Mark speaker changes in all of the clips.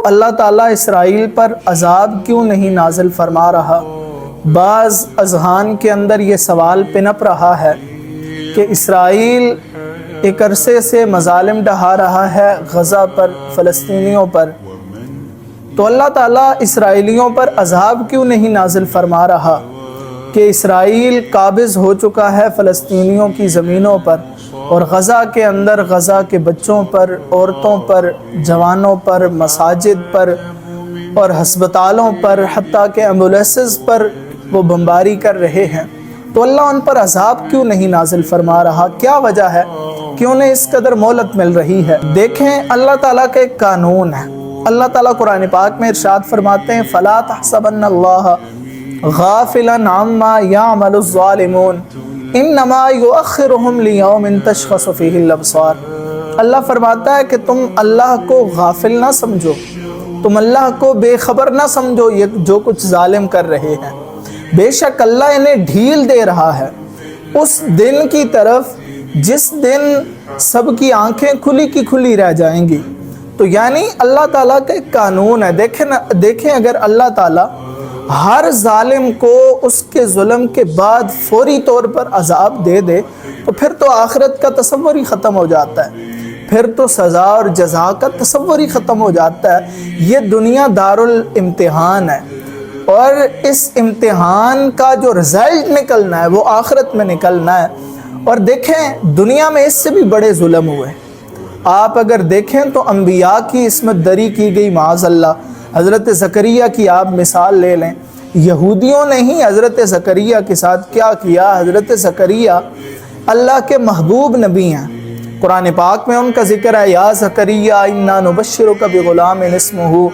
Speaker 1: اللہ تعالیٰ اسرائیل پر عذاب کیوں نہیں نازل فرما رہا؟ بعض اذہان کے اندر یہ سوال پنپ رہا ہے کہ اسرائیل ایک عرصے سے مظالم ڈھا رہا ہے غزہ پر، فلسطینیوں پر، تو اللہ تعالیٰ اسرائیلیوں پر عذاب کیوں نہیں نازل فرما رہا کہ اسرائیل قابض ہو چکا ہے فلسطینیوں کی زمینوں پر، اور غزہ کے اندر غزہ کے بچوں پر، عورتوں پر، جوانوں پر، مساجد پر اور ہسپتالوں پر، حتیٰ کہ ایمبولینسز پر وہ بمباری کر رہے ہیں، تو اللہ ان پر عذاب کیوں نہیں نازل فرما رہا؟ کیا وجہ ہے کہ انہیں اس قدر مہلت مل رہی ہے؟ دیکھیں، اللہ تعالیٰ کا ایک قانون ہے۔ اللہ تعالیٰ قرآن پاک میں ارشاد فرماتے ہیں فَلَا تَحْسَبَنَّ اللَّهَ غَافِلًا عَمَّا يَعْمَلُ الظَّالِمُونَ إِنَّمَا يُؤَخِّرُهُمْ لِيَوْمٍ تَشْخَصُ فِيهِ الْأَبْصَارُ۔ اللہ فرماتا ہے کہ تم اللہ کو غافل نہ سمجھو، تم اللہ کو بے خبر نہ سمجھو یہ جو کچھ ظالم کر رہے ہیں، بے شک اللہ انہیں ڈھیل دے رہا ہے اس دن کی طرف جس دن سب کی آنکھیں کھلی کی کھلی رہ جائیں گی۔ تو یعنی اللہ تعالیٰ کا ایک قانون ہے۔ دیکھیں اگر اللہ تعالیٰ ہر ظالم کو اس کے ظلم کے بعد فوری طور پر عذاب دے دے تو پھر تو آخرت کا تصور ہی ختم ہو جاتا ہے، پھر تو سزا اور جزا کا تصور ہی ختم ہو جاتا ہے۔ یہ دنیا دارالامتحان ہے، اور اس امتحان کا جو رزلٹ نکلنا ہے وہ آخرت میں نکلنا ہے۔ اور دیکھیں دنیا میں اس سے بھی بڑے ظلم ہوئے۔ آپ اگر دیکھیں تو انبیاء کی عصمت دری کی گئی، معاذ اللہ۔ حضرت زکریا کی آپ مثال لے لیں، یہودیوں نے ہی حضرت زکریا کے ساتھ کیا کیا؟ حضرت زکریا اللہ کے محبوب نبی ہیں، قرآن پاک میں ان کا ذکر ہے، یا زکریا انا نبشرک بغلام اسمہ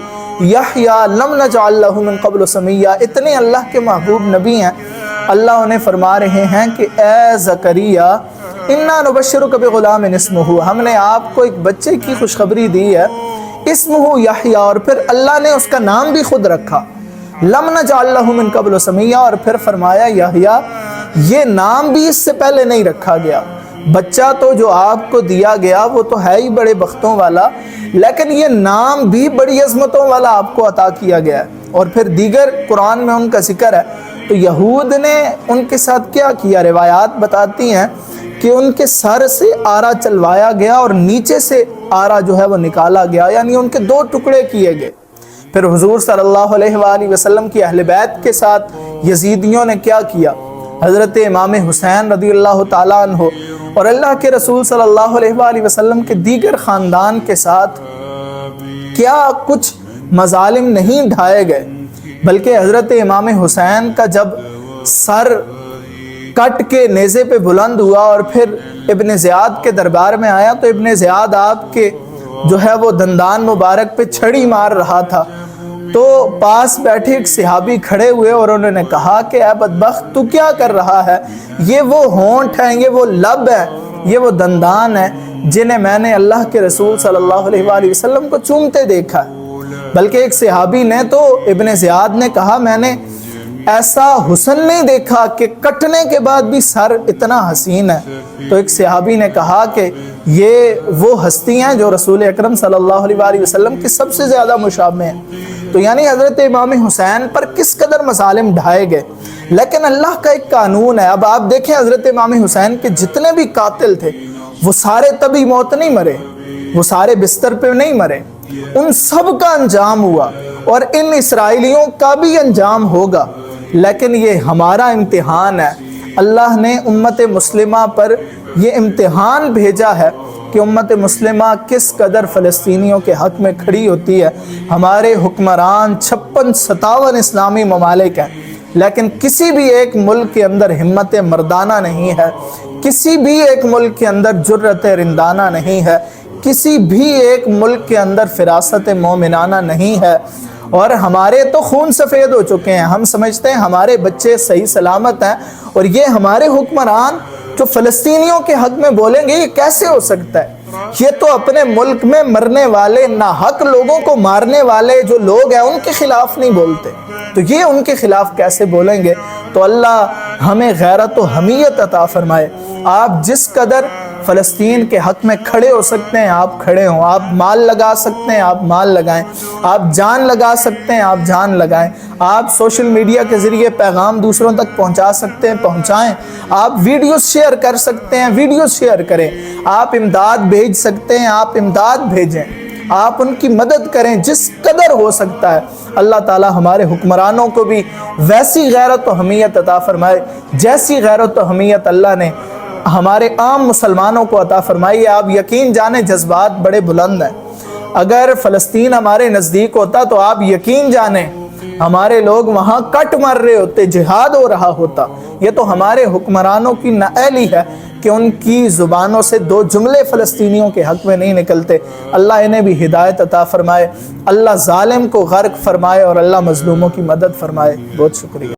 Speaker 1: یحییٰ لم نجعل لہ من قبل سمیہ۔ اتنے اللہ کے محبوب نبی ہیں، اللہ انہیں فرما رہے ہیں کہ اے زکریا انا نبشرک بغلام اسمہ، ہم نے آپ کو ایک بچے کی خوشخبری دی ہے، اسمہ یحییٰ، اور پھر اللہ نے اس کا نام بھی خود رکھا، لم نجعل لہ من قبل سمیہ، اور پھر فرمایا یحییٰ، یہ نام بھی اس سے پہلے نہیں رکھا گیا۔ بچہ تو جو آپ کو دیا گیا وہ تو ہے ہی بڑے بختوں والا، لیکن یہ نام بھی بڑی عظمتوں والا آپ کو عطا کیا گیا ہے۔ اور پھر دیگر قرآن میں ان کا ذکر ہے۔ تو یہود نے ان کے ساتھ کیا کیا؟ روایات بتاتی ہیں کہ ان کے سر سے آرا چلوایا گیا اور نیچے سے آرا جو ہے وہ نکالا گیا، یعنی ان کے دو ٹکڑے کیے گئے۔ پھر حضور صلی اللہ علیہ وآلہ وسلم کی اہل بیت کے ساتھ یزیدیوں نے کیا کیا؟ حضرت امام حسین رضی اللہ تعالیٰ عنہ اور اللہ کے رسول صلی اللہ علیہ وآلہ وسلم کے دیگر خاندان کے ساتھ کیا کچھ مظالم نہیں ڈھائے گئے، بلکہ حضرت امام حسین کا جب سر کٹ کے نیزے پہ بلند ہوا اور پھر ابن زیاد کے دربار میں آیا تو ابن زیاد آپ کے جو ہے وہ دندان مبارک پہ چھڑی مار رہا تھا، تو پاس بیٹھے ایک صحابی کھڑے ہوئے اور انہوں نے کہا کہ اے بدبخت تو کیا کر رہا ہے؟ یہ وہ ہونٹ ہیں، یہ وہ لب ہے، یہ وہ دندان ہے جنہیں میں نے اللہ کے رسول صلی اللہ علیہ وآلہ وسلم کو چومتے دیکھا ہے۔ بلکہ ایک صحابی نے تو ابن زیاد نے کہا میں نے ایسا حسن نہیں دیکھا کہ کٹنے کے بعد بھی سر اتنا حسین ہے۔ تو ایک صحابی نے کہا کہ یہ وہ ہستی ہیں جو رسول اکرم صلی اللہ علیہ وآلہ وسلم کی سب سے زیادہ مشابہ ہیں۔ تو یعنی حضرت امام حسین پر کس قدر مظالم ڈھائے گئے، لیکن اللہ کا ایک قانون ہے۔ اب آپ دیکھیں حضرت امام حسین کے جتنے بھی قاتل تھے وہ سارے طبی موت نہیں مرے، وہ سارے بستر پہ نہیں مرے، ان سب کا انجام ہوا اور ان اسرائیلیوں کا بھی انجام ہوگا، لیکن یہ ہمارا امتحان ہے۔ اللہ نے امت مسلمہ پر یہ امتحان بھیجا ہے کہ امت مسلمہ کس قدر فلسطینیوں کے حق میں کھڑی ہوتی ہے۔ ہمارے حکمران 56-57 اسلامی ممالک ہیں، لیکن کسی بھی ایک ملک کے اندر ہمت مردانہ نہیں ہے، کسی بھی ایک ملک کے اندر جرأت رندانہ نہیں ہے، کسی بھی ایک ملک کے اندر فراست مومنانہ نہیں ہے۔ اور ہمارے تو خون سفید ہو چکے ہیں، ہم سمجھتے ہیں ہمارے بچے صحیح سلامت ہیں، اور یہ ہمارے حکمران جو فلسطینیوں کے حق میں بولیں گے یہ کیسے ہو سکتا ہے؟ یہ تو اپنے ملک میں مرنے والے ناحق لوگوں کو مارنے والے جو لوگ ہیں ان کے خلاف نہیں بولتے، تو یہ ان کے خلاف کیسے بولیں گے؟ تو اللہ ہمیں غیرت و حمیت عطا فرمائے۔ آپ جس قدر فلسطین کے حق میں کھڑے ہو سکتے ہیں آپ کھڑے ہوں، آپ مال لگا سکتے ہیں آپ مال لگائیں، آپ جان لگا سکتے ہیں آپ جان لگائیں، آپ سوشل میڈیا کے ذریعے پیغام دوسروں تک پہنچا سکتے ہیں پہنچائیں، آپ ویڈیوز شیئر کر سکتے ہیں ویڈیوز شیئر کریں، آپ امداد بھیج سکتے ہیں آپ امداد بھیجیں، آپ ان کی مدد کریں جس قدر ہو سکتا ہے۔ اللہ تعالی ہمارے حکمرانوں کو بھی ویسی غیرت و حمیت عطا فرمائے جیسی غیرت و حمیت اللہ نے ہمارے عام مسلمانوں کو عطا فرمائی ہے۔ آپ یقین جانیں جذبات بڑے بلند ہیں، اگر فلسطین ہمارے نزدیک ہوتا تو آپ یقین جانیں ہمارے لوگ وہاں کٹ مر رہے ہوتے، جہاد ہو رہا ہوتا۔ یہ تو ہمارے حکمرانوں کی نااہلی ہے کہ ان کی زبانوں سے دو جملے فلسطینیوں کے حق میں نہیں نکلتے۔ اللہ انہیں بھی ہدایت عطا فرمائے، اللہ ظالم کو غرق فرمائے اور اللہ مظلوموں کی مدد فرمائے۔ بہت شکریہ۔